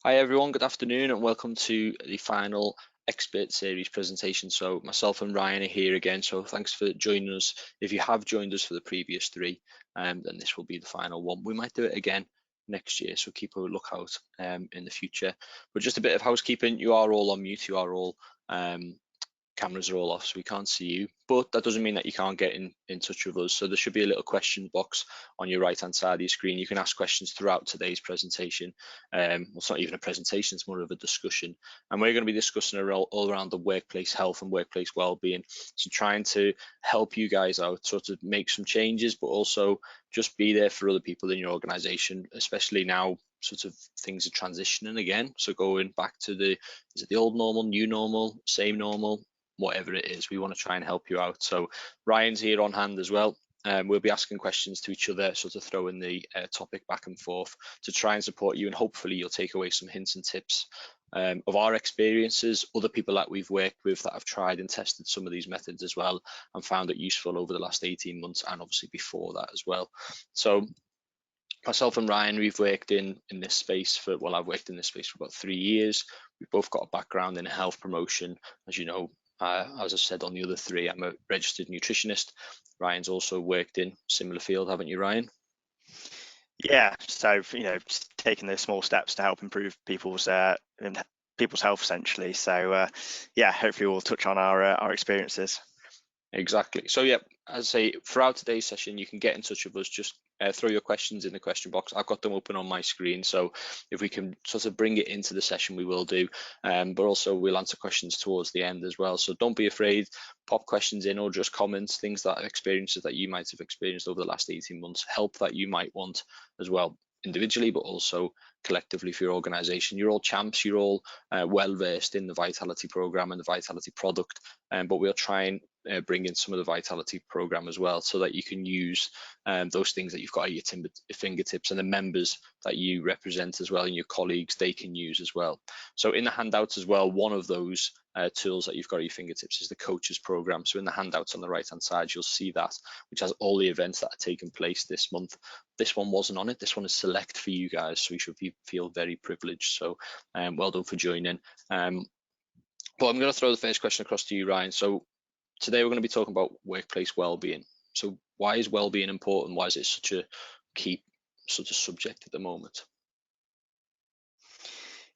Hi everyone, good afternoon and welcome to the final expert series presentation. So myself and Ryan are here again, so thanks for joining us. If you have joined us for the previous three, then this will be the final one. We might do it again next year, so keep a lookout in the future. But just a bit of housekeeping, you are all on mute, you are all cameras are all off, so we can't see you, but that doesn't mean that you can't get in touch with us. So there should be a little question box on your right hand side of your screen. You can ask questions throughout today's presentation. Well, it's not even a presentation, it's more of a discussion, and we're going to be discussing all around the workplace health and workplace well-being, so trying to help you guys out, sort of make some changes, but also just be there for other people in your organization, especially now sort of things are transitioning again. So going back to is it the old normal, new normal, same normal, whatever it is, we want to try and help you out. So Ryan's here on hand as well. We'll be asking questions to each other, sort of throwing the topic back and forth to try and support you, and hopefully you'll take away some hints and tips of our experiences, other people that we've worked with that have tried and tested some of these methods as well and found it useful over the last 18 months and obviously before that as well. So myself and Ryan, we've worked in this space for, well, I've worked in this space for about 3 years. We've both got a background in health promotion, as you know. As I said on the other three, I'm a registered nutritionist. Ryan's also worked in similar field, haven't you, Ryan? Yeah, so taking those small steps to help improve people's health essentially. So yeah, hopefully we'll touch on our experiences. Exactly. So yeah, as I say, throughout today's session, you can get in touch with us. Just throw your questions in the question box. I've got them open on my screen, so if we can sort of bring it into the session, we will do. But also we'll answer questions towards the end as well. So don't be afraid, pop questions in or just comments, things that experiences that you might have experienced over the last 18 months, help that you might want as well, individually, but also collectively for your organization. You're all champs, you're all well versed in the Vitality program and the Vitality product, but we'll try and bring in some of the Vitality program as well, so that you can use those things that you've got at your fingertips, and the members that you represent as well and your colleagues, they can use as well. So in the handouts as well, one of those tools that you've got at your fingertips is the coaches program. So in the handouts on the right hand side, you'll see that, which has all the events that are taking place this month. This one wasn't on it, this one is select for you guys, so you should feel very privileged. So well done for joining. But I'm going to throw the first question across to you, Ryan. So today we're going to be talking about workplace well-being. So why is well-being important? Why is it such a key sort of subject at the moment?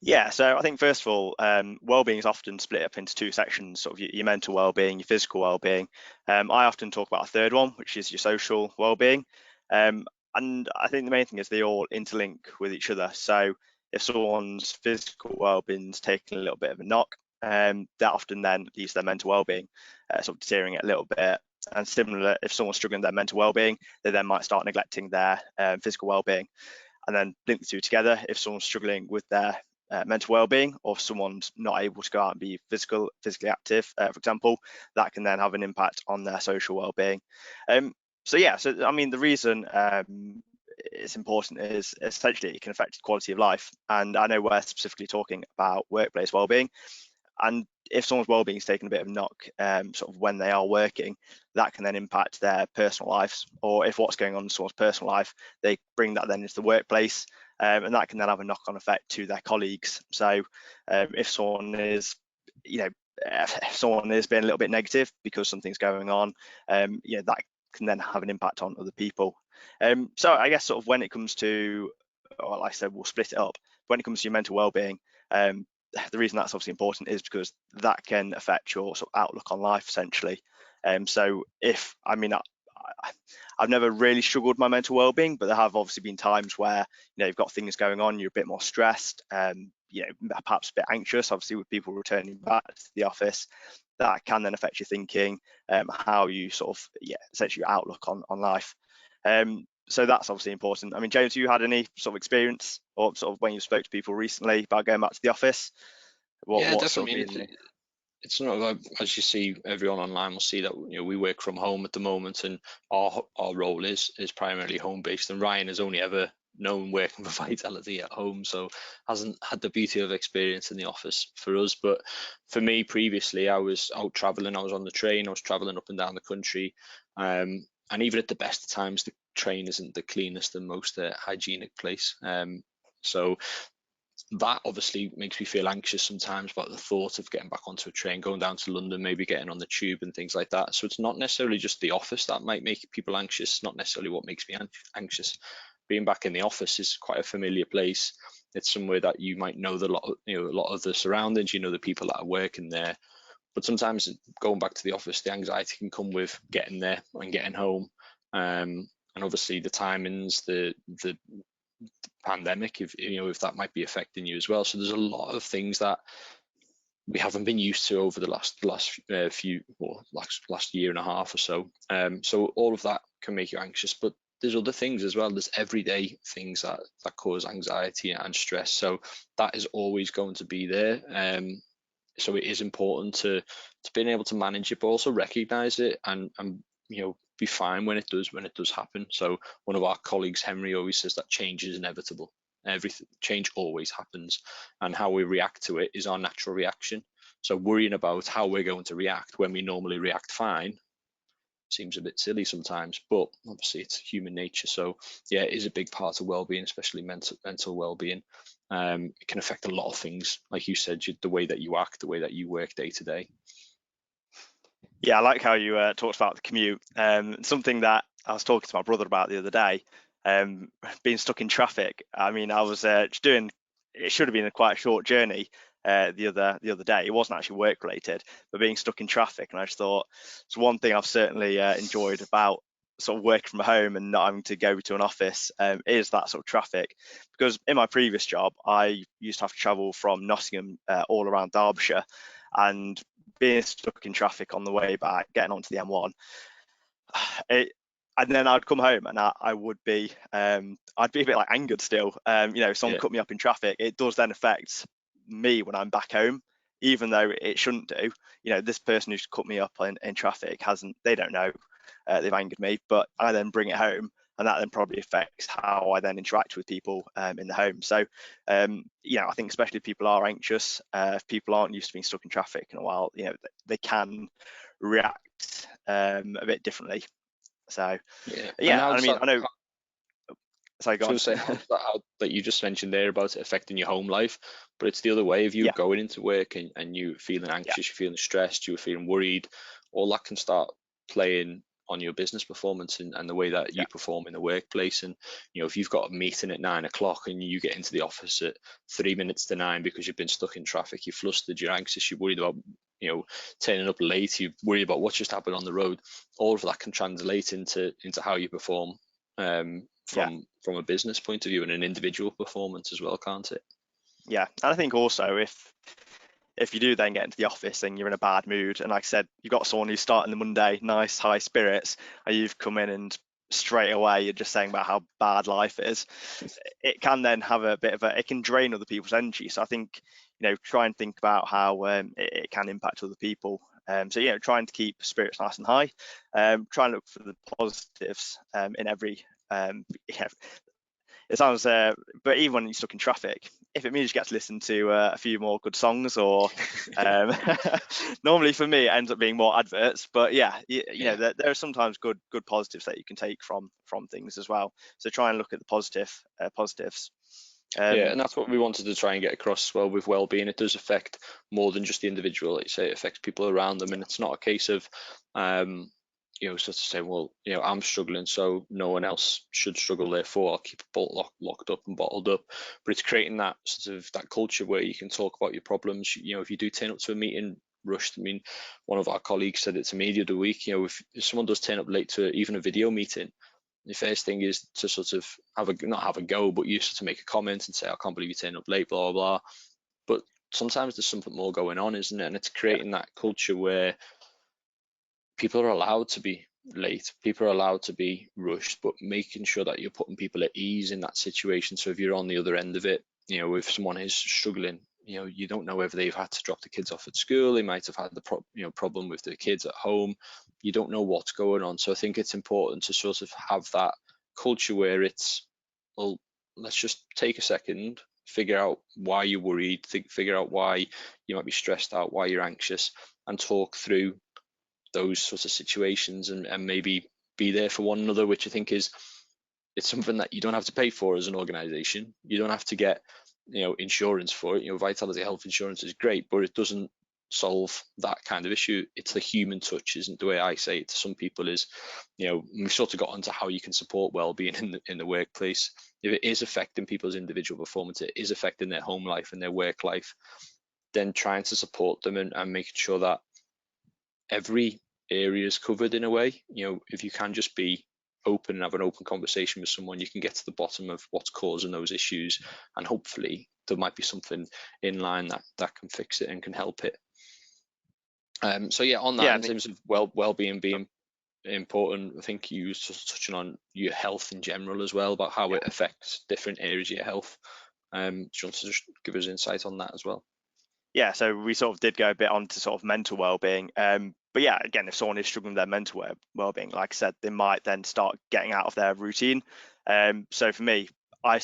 Yeah, so I think first of all, well-being is often split up into two sections, sort of your mental well-being, your physical well-being. I often talk about a third one, which is your social well-being. And I think the main thing is they all interlink with each other. So if someone's physical well-being's taking a little bit of a knock, that often then leads to their mental well-being sort of deteriorating it a little bit. And similar, if someone's struggling with their mental well-being, they then might start neglecting their physical well-being. And then link the two together. If someone's struggling with their mental well-being, or if someone's not able to go out and be physically active, for example, that can then have an impact on their social well-being. So I mean, the reason it's important is essentially it can affect quality of life, and I know we're specifically talking about workplace well-being. And if someone's well-being is taking a bit of a knock sort of when they are working, that can then impact their personal lives, or if what's going on in someone's personal life, they bring that then into the workplace, and that can then have a knock-on effect to their colleagues. So if someone is, if someone is being a little bit negative because something's going on, that can then have an impact on other people. So I guess sort of when it comes to, well, like I said, we'll split it up. When it comes to your mental well-being, the reason that's obviously important is because that can affect your sort of outlook on life essentially. So if, I mean, I've never really struggled with my mental well-being, but there have obviously been times where you've got things going on, you're a bit more stressed, perhaps a bit anxious, obviously with people returning back to the office. That can then affect your thinking, how you sort of, essentially your outlook on life. So that's obviously important. I mean, James, have you had any sort of experience, or sort of when you spoke to people recently about going back to the office? Yeah, definitely. It's not like, as you see, everyone online will see that we work from home at the moment, and our role is primarily home based. And Ryan has only ever known working for Vitality at home, so hasn't had the beauty of experience in the office for us. But for me, previously, I was out traveling. I was on the train. I was traveling up and down the country, and even at the best of times, the train isn't the cleanest and most hygienic place. So that obviously makes me feel anxious sometimes about the thought of getting back onto a train, going down to London, maybe getting on the tube and things like that. So it's not necessarily just the office that might make people anxious, not necessarily what makes me anxious. Being back in the office is quite a familiar place. It's somewhere that you might know a lot of the surroundings, you know, the people that are working there. But sometimes going back to the office, the anxiety can come with getting there and getting home. And obviously the timings, the pandemic, if you know, if that might be affecting you as well. So there's a lot of things that we haven't been used to over the last year and a half or so. So all of that can make you anxious, but there's other things as well. There's everyday things that cause anxiety and stress. So that is always going to be there. So it is important to being able to manage it, but also recognize it and you know, be fine when it does happen. So one of our colleagues, Henry, always says that change is inevitable. Everything change always happens, and how we react to it is our natural reaction. So worrying about how we're going to react when we normally react fine seems a bit silly sometimes, but obviously it's human nature. So yeah, it is a big part of well-being, especially mental well-being. It can affect a lot of things, like you said, the way that you act, the way that you work day to day. Yeah, I like how you talked about the commute. Something that I was talking to my brother about the other day, um, being stuck in traffic. I mean, I was just doing. It should have been quite a short journey the other day. It wasn't actually work related, but being stuck in traffic, and I just thought it's one thing I've certainly enjoyed about sort of working from home and not having to go to an office is that sort of traffic. Because in my previous job, I used to have to travel from Nottingham all around Derbyshire, and being stuck in traffic on the way back, getting onto the M1, it, and then I'd come home and I would be, I'd be a bit like angered still. Someone Yeah, cut me up in traffic. It does then affect me when I'm back home, even though it shouldn't do. This person who's cut me up in traffic hasn't, they don't know they've angered me, but I then bring it home. And that then probably affects how I then interact with people in the home. So, I think especially if people are anxious, if people aren't used to being stuck in traffic in a while, they can react a bit differently. So yeah. And yeah, I how's mean, that? I know. Sorry, I go was on. going to say, how's that how that you just mentioned there about it affecting your home life, but it's the other way. If you're Yeah, going into work and you feeling yeah, anxious, you're feeling stressed, you're feeling worried, all that can start playing on your business performance and the way that yeah, you perform in the workplace. And if you've got a meeting at 9 o'clock and you get into the office at 3 minutes to 9 because you've been stuck in traffic, you're flustered, you're anxious, you're worried about turning up late, you worry about what just happened on the road. All of that can translate into how you perform, yeah, from a business point of view and an individual performance as well, can't it? yeah. And I think also if you do then get into the office and you're in a bad mood, and like I said, you've got someone who's starting the Monday nice, high spirits, and you've come in and straight away you're just saying about how bad life is, it can then have a bit of it can drain other people's energy. So I think, try and think about how it can impact other people. So trying to keep spirits nice and high, try and look for the positives in every yeah, it sounds, but even when you're stuck in traffic, if it means you get to listen to a few more good songs, or um, normally for me it ends up being more adverts. But yeah, Yeah. there are sometimes good positives that you can take from things as well. So try and look at the positives. Yeah, Um, and that's what we wanted to try and get across as well with well-being. It does affect more than just the individual. Like you say, it affects people around them, and yeah, it's not a case of, sort of say, well, I'm struggling, so no one else should struggle. Therefore, I'll keep it locked up and bottled up. But it's creating that sort of that culture where you can talk about your problems. If you do turn up to a meeting rushed, I mean, one of our colleagues said it to me the other week. If someone does turn up late to even a video meeting, the first thing is to sort of not have a go, but you sort of make a comment and say, I can't believe you turned up late, blah, blah, blah. But sometimes there's something more going on, isn't it? And it's yeah, creating that culture where people are allowed to be late, people are allowed to be rushed, but making sure that you're putting people at ease in that situation. So if you're on the other end of it, if someone is struggling, you don't know whether they've had to drop the kids off at school, they might have had the problem with the kids at home. You don't know what's going on. So I think it's important to sort of have that culture where it's, well, let's just take a second, figure out why you're worried, figure out why you might be stressed out, why you're anxious, and talk through those sorts of situations, and maybe be there for one another, which I think is, it's something that you don't have to pay for as an organization. You don't have to get insurance for it. Vitality health insurance is great, but it doesn't solve that kind of issue. It's the human touch, isn't the way I say it to some people is, we've sort of got onto how you can support well-being in the workplace. If it is affecting people's individual performance, it is affecting their home life and their work life, then trying to support them and making sure that every area is covered in a way. If you can just be open and have an open conversation with someone, you can get to the bottom of what's causing those issues, and hopefully there might be something in line that can fix it and can help it. So yeah, on that, Yeah, in terms of well-being being important, I think you were just touching on your health in general as well, about how it affects different areas of your health. Do you want to just give us insight on that as well? yeah, so we sort of did go a bit on to sort of mental well-being. But yeah, again, if someone is struggling with their mental well-being, like I said, they might then start getting out of their routine. So for me, I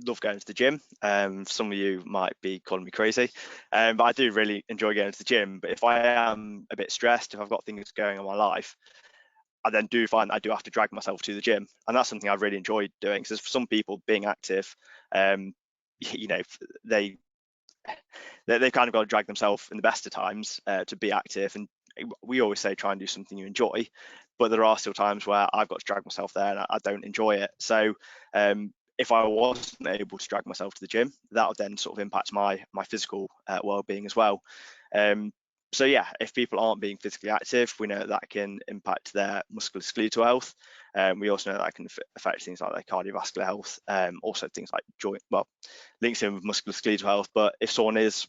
love going to the gym. Some of you might be calling me crazy, but I do really enjoy going to the gym. But if I am a bit stressed, if I've got things going on in my life, I then do find that I do have to drag myself to the gym, and that's something I really enjoy doing. Because for some people, being active, um, they they've kind of got to drag themselves in the best of times to be active. And we always say try and do something you enjoy, but there are still times where I've got to drag myself there and I don't enjoy it. So if I wasn't able to drag myself to the gym, that would then sort of impact my physical well-being as well. So yeah, if people aren't being physically active, we know that can impact their musculoskeletal health. We also know that can affect things like their cardiovascular health, also things like joint, well, links in with musculoskeletal health. But if someone is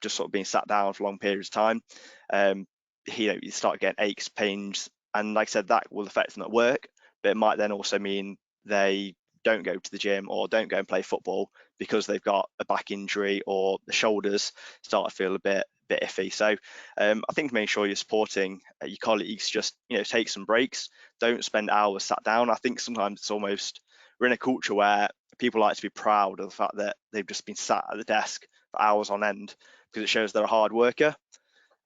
just sort of being sat down for long periods of time, you start getting aches, pains, and like I said, that will affect them at work. But it might then also mean they don't go to the gym or don't go and play football because they've got a back injury or the shoulders start to feel a bit iffy. So I think making sure you're supporting your colleagues, just take some breaks. Don't spend hours sat down. I think sometimes it's almost, we're in a culture where people like to be proud of the fact that they've just been sat at the desk for hours on end because it shows they're a hard worker.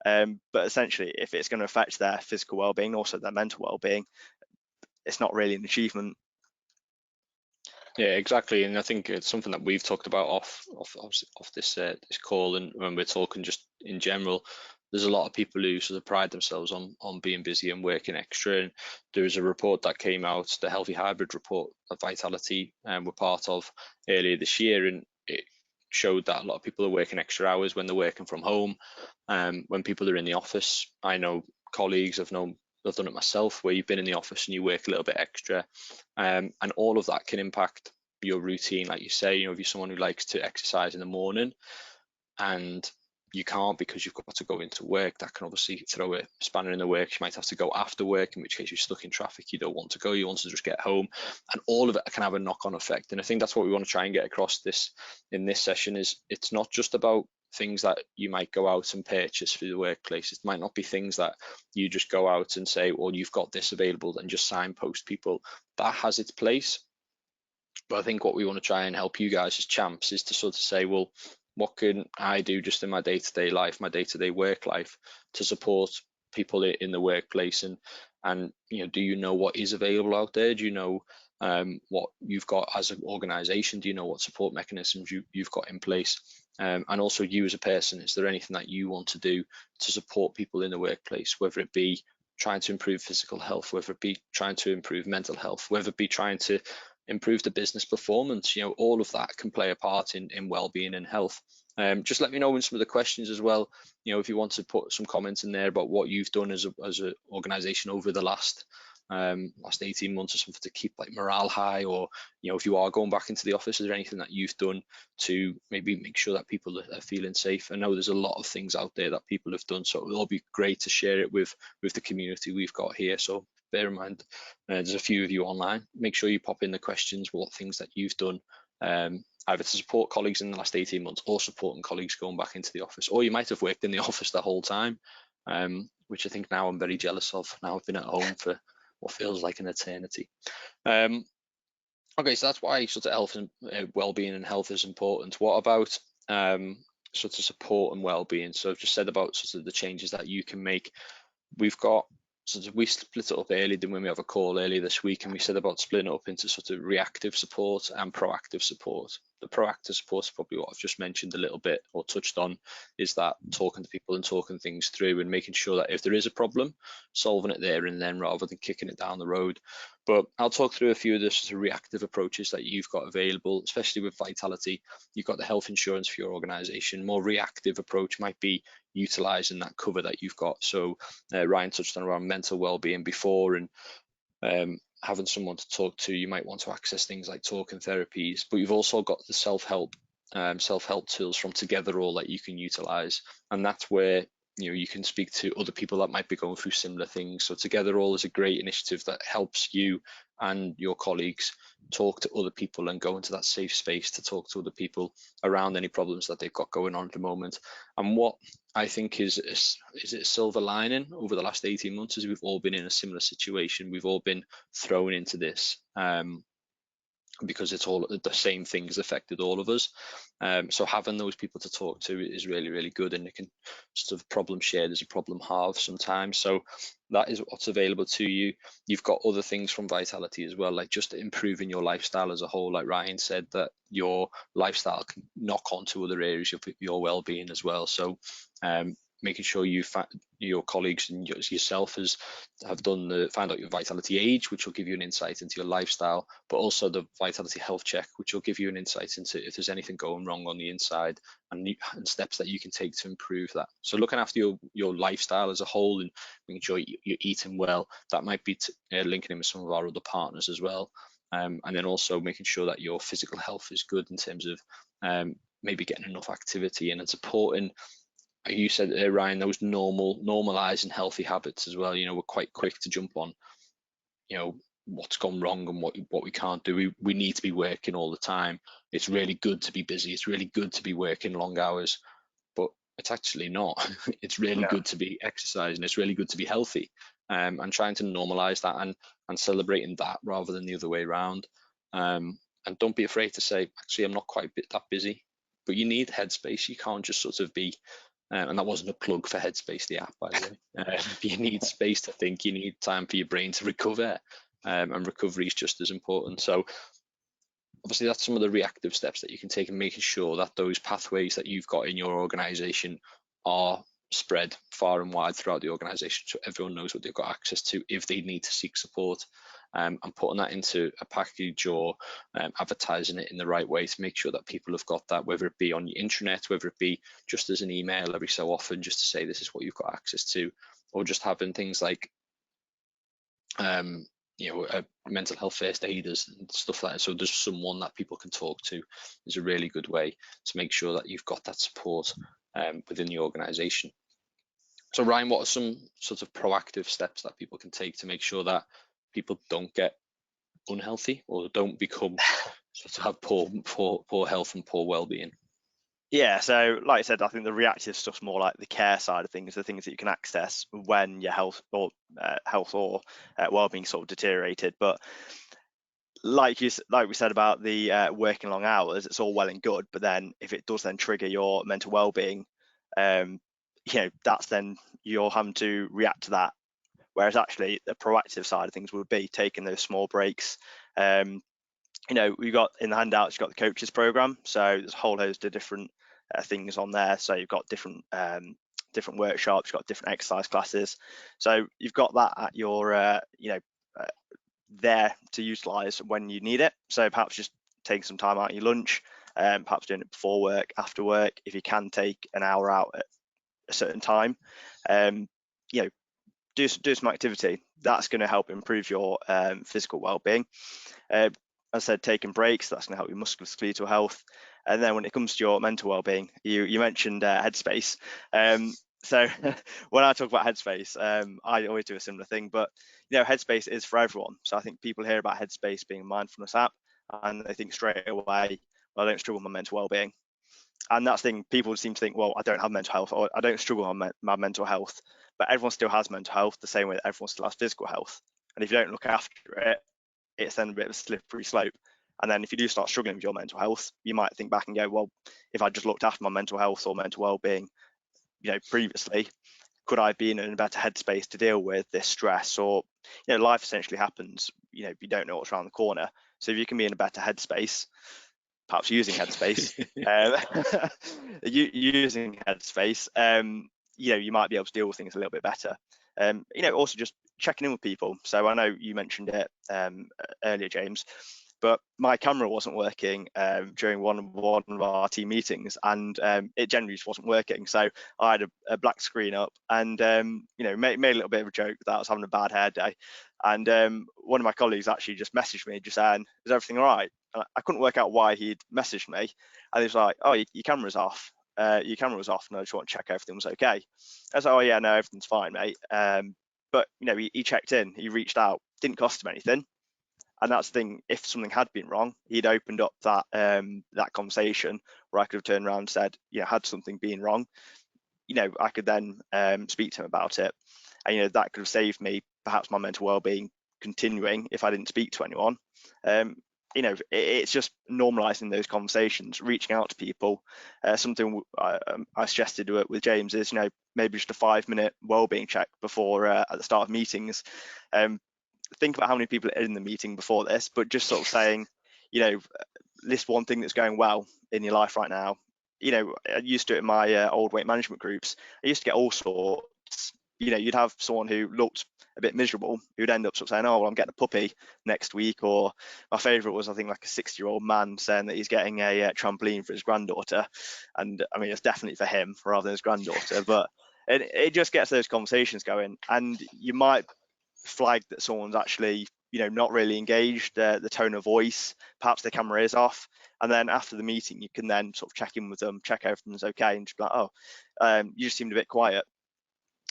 But essentially, if it's going to affect their physical well-being, also their mental well-being, it's not really an achievement. Yeah, exactly, and I think it's something that we've talked about off this call, and when we're talking just in general. There's a lot of people who sort of pride themselves on being busy and working extra. And there was a report that came out, the Healthy Hybrid report that Vitality were part of earlier this year, and it showed that a lot of people are working extra hours when they're working from home. When people are in the office, I know colleagues, I've done it myself, where you've been in the office and you work a little bit extra, and all of that can impact your routine. Like you say, if you're someone who likes to exercise in the morning and you can't because you've got to go into work, that can obviously throw a spanner in the works. You might have to go after work, in which case you're stuck in traffic, you don't want to go, you want to just get home, and all of it can have a knock-on effect. And I think that's what we want to try and get across in this session, is it's not just about things that you might go out and purchase for the workplace. It might not be things that you just go out and say, well, you've got this available, and just signpost people. That has its place, but I think what we want to try and help you guys as champs is to sort of say, well, what can I do just in my day-to-day life, my day-to-day work life, to support people in the workplace? And do you know what is available out there? Do you know what you've got as an organization? Do you know what support mechanisms you've got in place? And also, you as a person, is there anything that you want to do to support people in the workplace, whether it be trying to improve physical health, whether it be trying to improve mental health, whether it be trying to improve the business performance? All of that can play a part in well-being and health. Just let me know in some of the questions as well. If you want to put some comments in there about what you've done as an organization over the last 18 months or something to keep like morale high, or if you are going back into the office, is there anything that you've done to maybe make sure that people are feeling safe? I know there's a lot of things out there that people have done, so it'll be great to share it with the community we've got here. So bear in mind, there's a few of you online. Make sure you pop in the questions, what things that you've done, either to support colleagues in the last 18 months or supporting colleagues going back into the office, or you might have worked in the office the whole time, which I think now I'm very jealous of. Now I've been at home for what feels like an eternity. Okay, so that's why sort of health and well-being and health is important. What about sort of support and well-being? So I've just said about sort of the changes that you can make. We split it up earlier than when we have a call earlier this week, and we said about splitting it up into sort of reactive support and proactive support. the proactive support is probably what I've just mentioned a little bit or touched on, is that talking to people and talking things through and making sure that if there is a problem, solving it there and then rather than kicking it down the road. But I'll talk through a few of the sort of reactive approaches that you've got available, especially with Vitality. You've got the health insurance for your organization. More reactive approach might be utilizing that cover that you've got. So Ryan touched on around mental well-being before, and having someone to talk to. You might want to access things like talking therapies, but you've also got the self-help tools from Together All that you can utilize, and that's where you can speak to other people that might be going through similar things. So Together All is a great initiative that helps you and your colleagues talk to other people and go into that safe space to talk to other people around any problems that they've got going on at the moment. And what I think is a silver lining over the last 18 months is we've all been in a similar situation. We've all been thrown into this because it's all the same things affected all of us. So having those people to talk to is really, really good, and it can sort of problem shared is a problem halved sometimes. So that is what's available to you. You've got other things from Vitality as well, like just improving your lifestyle as a whole. Like Ryan said, that your lifestyle can knock on to other areas of your well-being as well. So making sure your colleagues and yourself have find out your Vitality age, which will give you an insight into your lifestyle, but also the Vitality health check, which will give you an insight into if there's anything going wrong on the inside, and steps that you can take to improve that. So looking after your lifestyle as a whole and making sure you're eating well, that might be linking in with some of our other partners as well. And then also making sure that your physical health is good in terms of maybe getting enough activity in and supporting, you said, Ryan, those normalizing healthy habits as well. We're quite quick to jump on, what's gone wrong and what we can't do. We need to be working all the time. It's really good to be busy. It's really good to be working long hours, but it's actually not. It's really No. good to be exercising. It's really good to be healthy, and trying to normalize that and celebrating that rather than the other way around. And don't be afraid to say, actually, I'm not quite that busy, but you need headspace. You can't just sort of be and that wasn't a plug for Headspace, the app, by the way. You need space to think. You need time for your brain to recover, and recovery is just as important. So obviously that's some of the reactive steps that you can take in making sure that those pathways that you've got in your organization are spread far and wide throughout the organization, so everyone knows what they've got access to if they need to seek support, and putting that into a package or advertising it in the right way to make sure that people have got that, whether it be on your intranet, whether it be just as an email every so often, just to say this is what you've got access to, or just having things like mental health first aiders and stuff like that. So there's someone that people can talk to is a really good way to make sure that you've got that support within the organization. So Ryan, what are some sort of proactive steps that people can take to make sure that people don't get unhealthy or don't become sort of have poor health and poor well-being? Yeah, so like I said, I think the reactive stuff's more like the care side of things, the things that you can access when your health or well-being sort of deteriorated. But like we said about the working long hours, it's all well and good, but then if it does then trigger your mental well-being, that's then you're having to react to that. Whereas actually the proactive side of things would be taking those small breaks. We've got in the handouts, you've got the coaches program, so there's a whole host of different things on there. So you've got different workshops, you've got different exercise classes. So you've got that at your there to utilize when you need it. So perhaps just taking some time out of your lunch, perhaps doing it before work, after work. If you can take an hour out at a certain time, do some activity. That's going to help improve your physical well-being. As I said, taking breaks, that's going to help your musculoskeletal health. And then when it comes to your mental well-being, you mentioned Headspace. So when I talk about Headspace, I always do a similar thing, but Headspace is for everyone. So I think people hear about Headspace being a mindfulness app and they think straight away, well, I don't struggle with my mental well-being. And that's the thing, people seem to think, well, I don't have mental health or I don't struggle with my mental health, but everyone still has mental health the same way that everyone still has physical health. And if you don't look after it, it's then a bit of a slippery slope. And then if you do start struggling with your mental health, you might think back and go, well, if I just looked after my mental health or mental well-being, previously, could I be in a better headspace to deal with this stress? Or, life essentially happens, you don't know what's around the corner. So if you can be in a better headspace, perhaps using Headspace, using Headspace, you might be able to deal with things a little bit better. Also just checking in with people. So I know you mentioned it earlier, James, but my camera wasn't working during one of our team meetings, and it generally just wasn't working. So I had a black screen up, and made a little bit of a joke that I was having a bad hair day. And one of my colleagues actually just messaged me, just saying, "Is everything all right?" And I couldn't work out why he'd messaged me, and he was like, "Oh, your camera's off. Your camera was off, and I just want to check everything was okay." I was like, "Oh yeah, no, everything's fine, mate." But he checked in, he reached out, didn't cost him anything. And that's the thing, if something had been wrong, he'd opened up that conversation where I could have turned around and said, had something been wrong, I could then speak to him about it. And that could have saved me perhaps my mental well-being continuing if I didn't speak to anyone. It's just normalizing those conversations, reaching out to people. Something I suggested with James is, maybe just a 5-minute well-being check before at the start of meetings. Think about how many people are in the meeting before this, but just sort of saying, list one thing that's going well in your life right now. I used to do it in my old weight management groups. I used to get all sorts. You'd have someone who looked a bit miserable who'd end up sort of saying, "Oh, well, I'm getting a puppy next week," or my favourite was, I think, like a 60-year-old man saying that he's getting a trampoline for his granddaughter, and I mean, it's definitely for him rather than his granddaughter, but it just gets those conversations going, and you might flag that someone's actually not really engaged, the tone of voice, perhaps the camera is off, and then after the meeting you can then sort of check in with them, check everything's okay, and just be like, "Oh, you just seemed a bit quiet."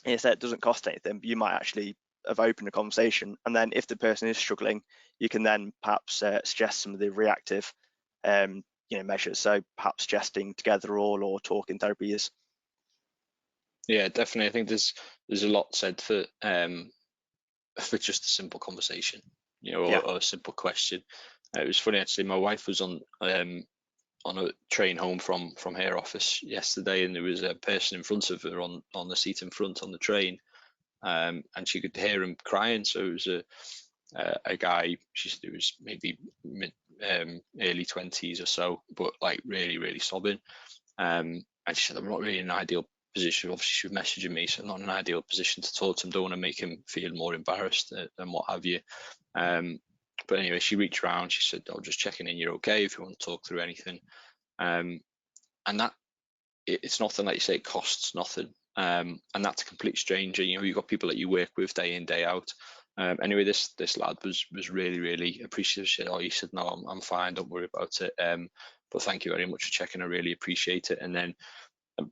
And you said it doesn't cost anything, but you might actually have opened a conversation, and then if the person is struggling, you can then perhaps suggest some of the reactive measures, so perhaps suggesting together all or talking therapies. Yeah, definitely. I think there's a lot said for just a simple conversation, Yeah. or a simple question. It was funny actually. My wife was on a train home from her office yesterday, and there was a person in front of her on the seat in front on the train, and she could hear him crying. So it was a guy. She said it was maybe early 20s or so, but like really really sobbing. And she said, "I'm not really in an ideal position." Obviously, she was messaging me, so I'm not in an ideal position to talk to him. Don't want to make him feel more embarrassed and what have you. Um, but anyway, she reached around. She said, "Oh, just checking in. You're okay if you want to talk through anything." And that it's nothing, like you say, it costs nothing. And that's a complete stranger. You've got people that you work with day in, day out. Anyway, this lad was really, really appreciative. He said, "No, I'm fine. Don't worry about it. But thank you very much for checking. I really appreciate it." And then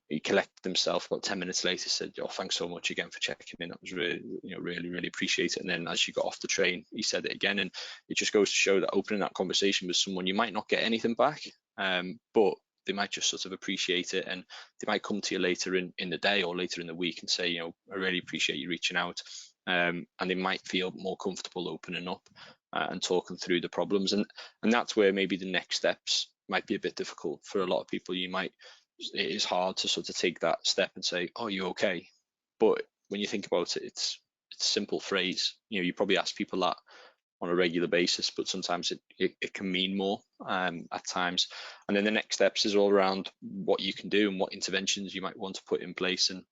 he collected himself about 10 minutes later, said, "Oh, thanks so much again for checking in. That was really, really, really appreciate it." And then as you got off the train, he said it again. And it just goes to show that opening that conversation with someone, you might not get anything back, but they might just sort of appreciate it, and they might come to you later in the day or later in the week and say, "I really appreciate you reaching out." And they might feel more comfortable opening up and talking through the problems. And that's where maybe the next steps might be a bit difficult for a lot of people. It is hard to sort of take that step and say, "Oh, you okay?" But when you think about it, it's a simple phrase. You probably ask people that on a regular basis, but sometimes it can mean more at times. And then the next steps is all around what you can do and what interventions you might want to put in place. And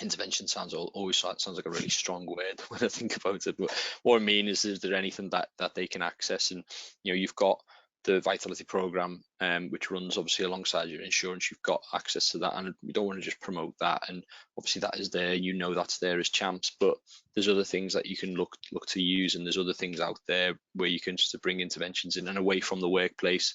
intervention always sounds like a really strong word when I think about it. But what I mean is there anything that they can access? And you've got the Vitality program, which runs obviously alongside your insurance. You've got access to that, and we don't want to just promote that. And obviously that is there. That's there as champs, but there's other things that you can look to use, and there's other things out there where you can just bring interventions in and away from the workplace.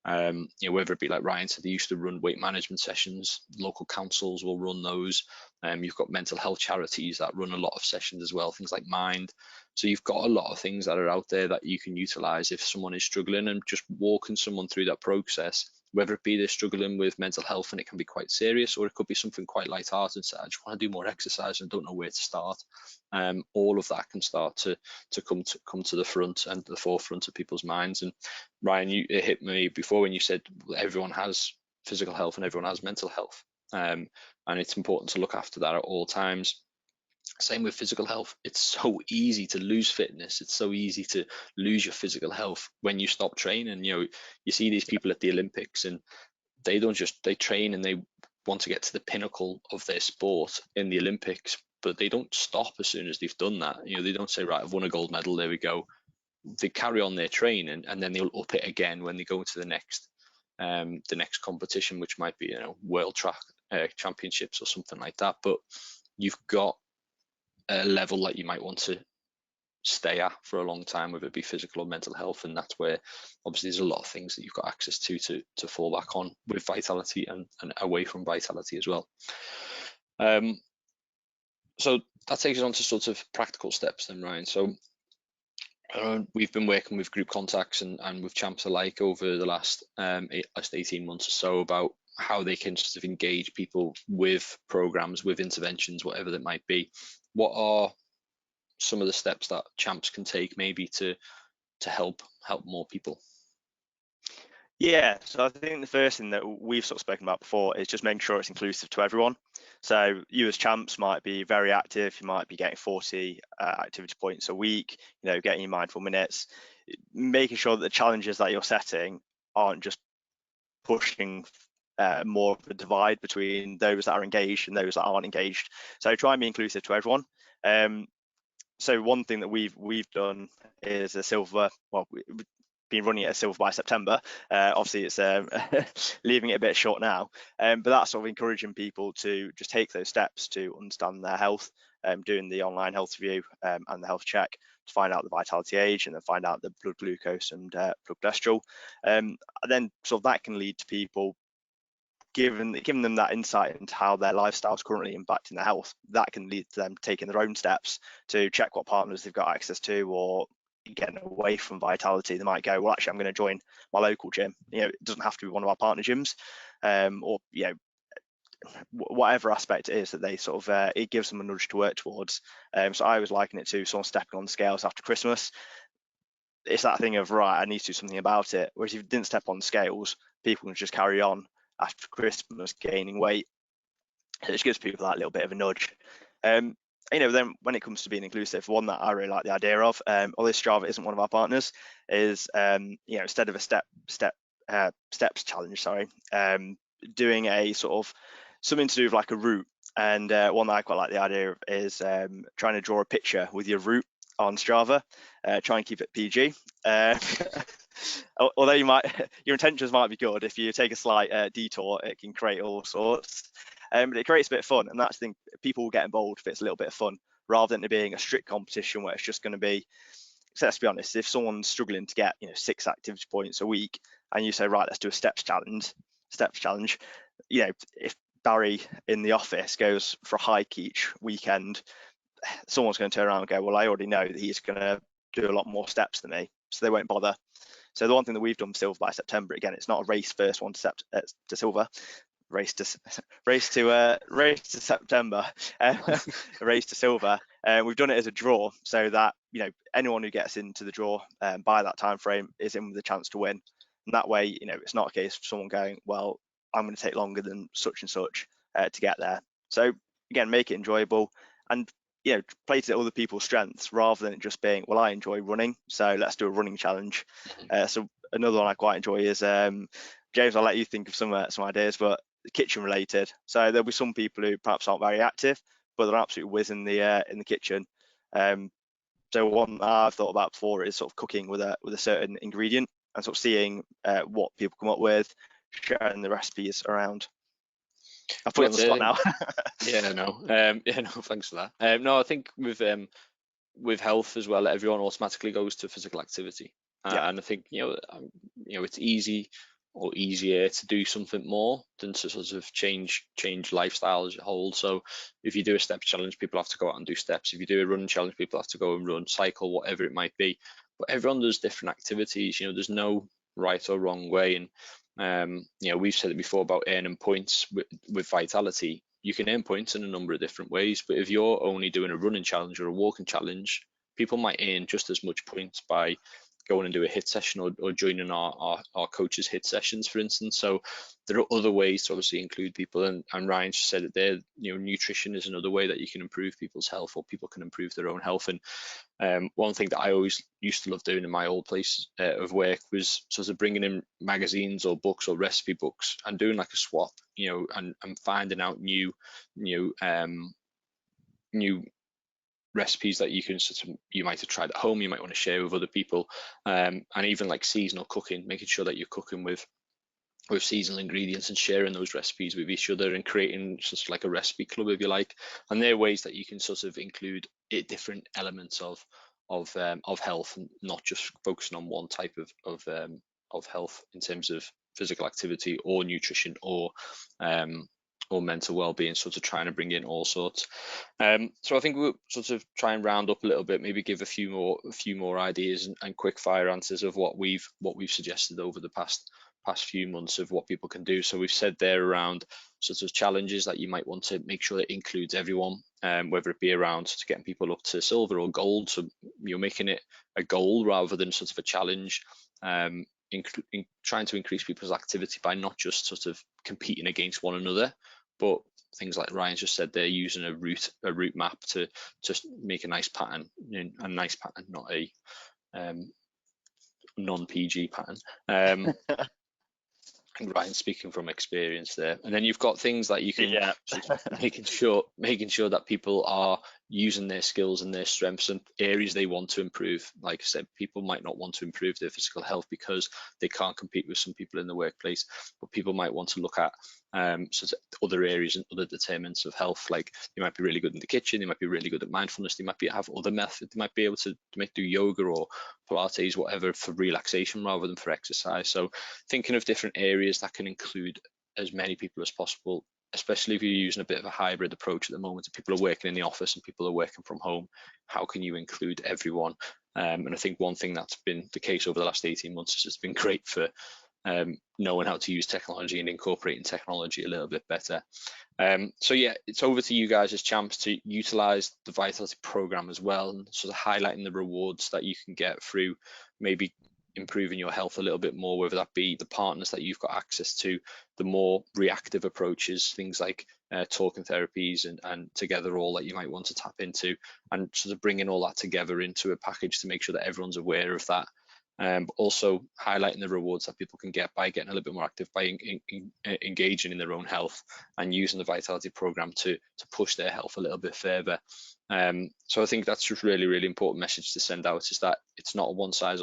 Whether it be like Ryan said, they used to run weight management sessions. Local councils will run those. You've got mental health charities that run a lot of sessions as well, things like Mind. So you've got a lot of things that are out there that you can utilize if someone is struggling, and just walking someone through that process, whether it be they're struggling with mental health and it can be quite serious, or it could be something quite light-hearted and say, "I just want to do more exercise and don't know where to start." All of that can start to come to the front and the forefront of people's minds. And Ryan, it hit me before when you said everyone has physical health and everyone has mental health, and it's important to look after that at all times. Same with physical health. It's so easy to lose fitness. It's so easy to lose your physical health when you stop training. You see these people at the Olympics, and they train and they want to get to the pinnacle of their sport in the Olympics, but they don't stop as soon as they've done that. They don't say, right, I've won a gold medal, there we go. They carry on their training, and then they'll up it again when they go into the next competition, which might be world track championships or something like that. But you've got a level that you might want to stay at for a long time, whether it be physical or mental health, and that's where obviously there's a lot of things that you've got access to fall back on with vitality and away from vitality as well. So that takes us on to sort of practical steps then, Ryan. So we've been working with group contacts and with champs alike over the last 18 months or so about how they can sort of engage people with programs, with interventions, whatever that might be. What are some of the steps that champs can take maybe to help more people? Yeah, so I think the first thing that we've sort of spoken about before is just making sure it's inclusive to everyone. So you as champs might be very active, you might be getting 40 activity points a week, getting your mindful minutes, making sure that the challenges that you're setting aren't just pushing more of a divide between those that are engaged and those that aren't engaged. So try and be inclusive to everyone. So one thing that we've done is a silver. Well, we've been running it as silver by September. Obviously, it's leaving it a bit short now, but that's sort of encouraging people to just take those steps to understand their health, doing the online health review and the health check to find out the vitality age and then find out the blood glucose and blood cholesterol. And then sort of that can lead to people giving them that insight into how their lifestyle is currently impacting their health. That can lead to them taking their own steps to check what partners they've got access to, or getting away from vitality. They might go, well, actually, I'm going to join my local gym. It doesn't have to be one of our partner gyms, or whatever aspect it is that they sort of it gives them a nudge to work towards. So I was liking it to someone stepping on the scales after Christmas. It's that thing of, right, I need to do something about it. Whereas if you didn't step on the scales, people can just carry on after Christmas gaining weight. It just gives people that little bit of a nudge. Then when it comes to being inclusive, one that I really like the idea of, although Strava isn't one of our partners, is instead of a steps challenge, doing a sort of something to do with like a route. And one that I quite like the idea of is trying to draw a picture with your route on Strava. Try and keep it PG. Although your intentions might be good, if you take a slight detour, it can create all sorts. But it creates a bit of fun, and that's the thing. People will get involved if it's a little bit of fun, rather than it being a strict competition where it's just going to be. So let's be honest, if someone's struggling to get 6 activity points a week, and you say, right, let's do a steps challenge, if Barry in the office goes for a hike each weekend, someone's going to turn around and go, well, I already know that he's going to do a lot more steps than me, so they won't bother. So the one thing that we've done for silver by September, again, it's not a race first one to silver, race to September, race to silver. We've done it as a draw, so that anyone who gets into the draw by that time frame is in with a chance to win. And that way, it's not a case of someone going, well, I'm going to take longer than such and such to get there. So again, make it enjoyable and play to other people's strengths rather than it just being, well, I enjoy running, so let's do a running challenge. So another one I quite enjoy is James, I'll let you think of some ideas, but kitchen related. So there'll be some people who perhaps aren't very active, but they're absolutely whiz in the kitchen. So one I've thought about before is sort of cooking with a certain ingredient and sort of seeing what people come up with, sharing the recipes around. I've put you on the spot now. Thanks for that. No, I think with health as well, everyone automatically goes to physical activity, and I think it's easy or easier to do something more than to sort of change lifestyle as a whole. So if you do a steps challenge, people have to go out and do steps. If you do a running challenge, people have to go and run, cycle, whatever it might be. But everyone does different activities. There's no right or wrong way. And we've said it before about earning points with vitality. You can earn points in a number of different ways, but if you're only doing a running challenge or a walking challenge, people might earn just as much points by going and do a hit session, or joining our coaches hit sessions, for instance. So there are other ways to obviously include people, and Ryan just said that there, nutrition is another way that you can improve people's health, or people can improve their own health. And one thing that I always used to love doing in my old place of work was sort of bringing in magazines or books or recipe books and doing like a swap, and finding out new recipes that you might have tried at home, you might want to share with other people, and even like seasonal cooking, making sure that you're cooking with seasonal ingredients and sharing those recipes with each other, and creating just like a recipe club, if you like. And there are ways that you can sort of include different elements of health, and not just focusing on one type of health in terms of physical activity or nutrition or mental well-being, sort of trying to bring in all sorts. So I think we'll sort of try and round up a little bit, maybe give a few more ideas and quick fire answers of what we've suggested over the past few months of what people can do. So we've said there around sort of challenges that you might want to make sure that includes everyone, whether it be around sort of getting people up to silver or gold. So you're making it a goal rather than sort of a challenge. Trying to increase people's activity by not just sort of competing against one another, but things like Ryan just said, they're using a route map to just make a nice pattern, not a non-PG pattern. And Ryan speaking from experience there. And then you've got things that you can Yeah. making sure that people are using their skills and their strengths and areas they want to improve. Like I said, people might not want to improve their physical health because they can't compete with some people in the workplace, but people might want to look at sort of other areas and other determinants of health. Like they might be really good in the kitchen, they might be really good at mindfulness, they might have other methods, they might be able to do yoga or Pilates, whatever, for relaxation rather than for exercise. So thinking of different areas that can include as many people as possible, especially if you're using a bit of a hybrid approach at the moment. If people are working in the office and people are working from home, how can you include everyone? And I think one thing that's been the case over the last 18 months is it's been great for knowing how to use technology and incorporating technology a little bit better. So yeah, it's over to you guys as champs to utilize the Vitality program as well, and sort of highlighting the rewards that you can get through maybe improving your health a little bit more, whether that be the partners that you've got access to, the more reactive approaches, things like talking therapies and Together All that you might want to tap into, and sort of bringing all that together into a package to make sure that everyone's aware of that. But also highlighting the rewards that people can get by getting a little bit more active, by engaging in their own health and using the Vitality program to push their health a little bit further. So I think that's just really, really important message to send out, is that it's not a one size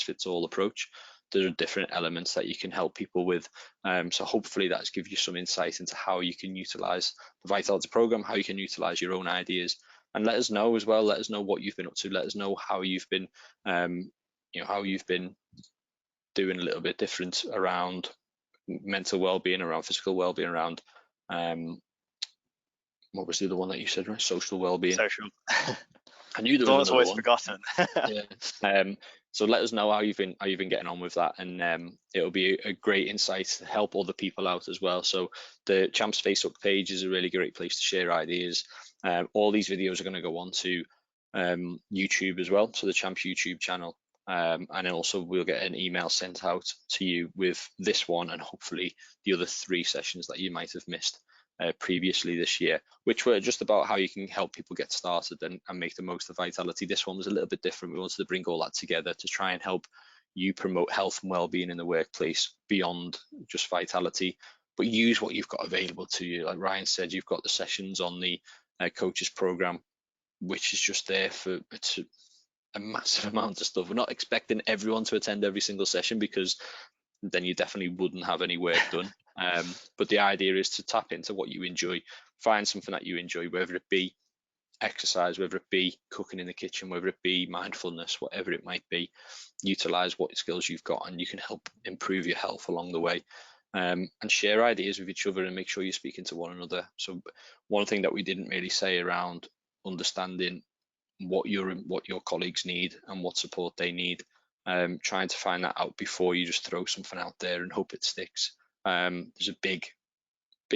fits all approach. There are different elements that you can help people with. So hopefully that's give you some insight into how you can utilize the Vitality program, how you can utilize your own ideas, and let us know as well. Let us know what you've been up to. Let us know how you've been, how you've been doing a little bit different around mental well-being, around physical well-being, around what was the other one that you said, right? Social well-being. Social. I knew there The was one that's another always one. forgotten. Yeah. So let us know how you've been getting on with that, and it'll be a great insight to help other people out as well. So the Champs Facebook page is a really great place to share ideas. All these videos are going to go on to YouTube as well, so the Champs YouTube channel, and then also we'll get an email sent out to you with this one and hopefully the other 3 sessions that you might have missed previously this year, which were just about how you can help people get started and make the most of Vitality. This one was a little bit different. We wanted to bring all that together to try and help you promote health and well-being in the workplace beyond just Vitality, but use what you've got available to you. Like Ryan said, you've got the sessions on the coaches program, which is just there for a massive amount of stuff. We're not expecting everyone to attend every single session, because then you definitely wouldn't have any work done. But the idea is to tap into what you enjoy, find something that you enjoy, whether it be exercise, whether it be cooking in the kitchen, whether it be mindfulness, whatever it might be. Utilize what skills you've got, and you can help improve your health along the way. And share ideas with each other, and make sure you're speaking to one another. So one thing that we didn't really say around understanding what your colleagues need and what support they need, trying to find that out before you just throw something out there and hope it sticks. There's a big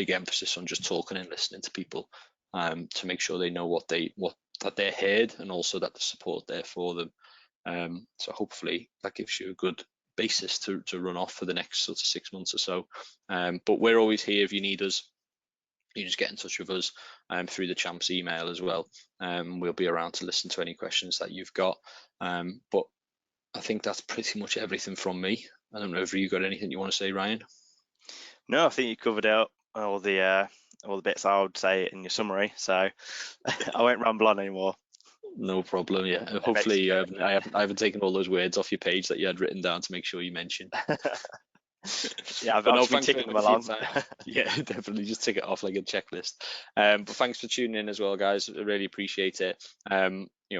emphasis on just talking and listening to people, to make sure they know that they're heard, and also that the support there for them. So hopefully that gives you a good basis to run off for the next sort of 6 months or so. But we're always here if you need us. You just get in touch with us through the Champs email as well. We'll be around to listen to any questions that you've got. But I think that's pretty much everything from me. I don't know if you got anything you want to say, Ryan. No, I think you covered out all the bits I would say in your summary, so I won't ramble on anymore. No problem. Yeah, It makes hopefully I haven't taken all those words off your page that you had written down to make sure you mentioned. yeah, I've But no, just been thanks very ticking them much for your along. time. Yeah, definitely just tick it off like a checklist. But thanks for tuning in as well, guys. I really appreciate it.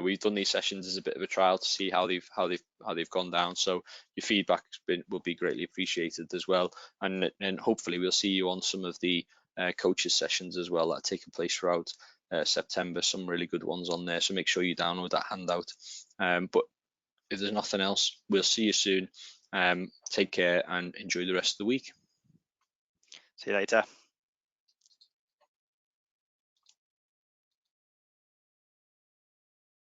We've done these sessions as a bit of a trial to see how they've gone down. So your feedback will be greatly appreciated as well. And hopefully we'll see you on some of the coaches sessions as well that are taking place throughout September. Some really good ones on there. So make sure you download that handout. But if there's nothing else, we'll see you soon. Take care and enjoy the rest of the week. See you later.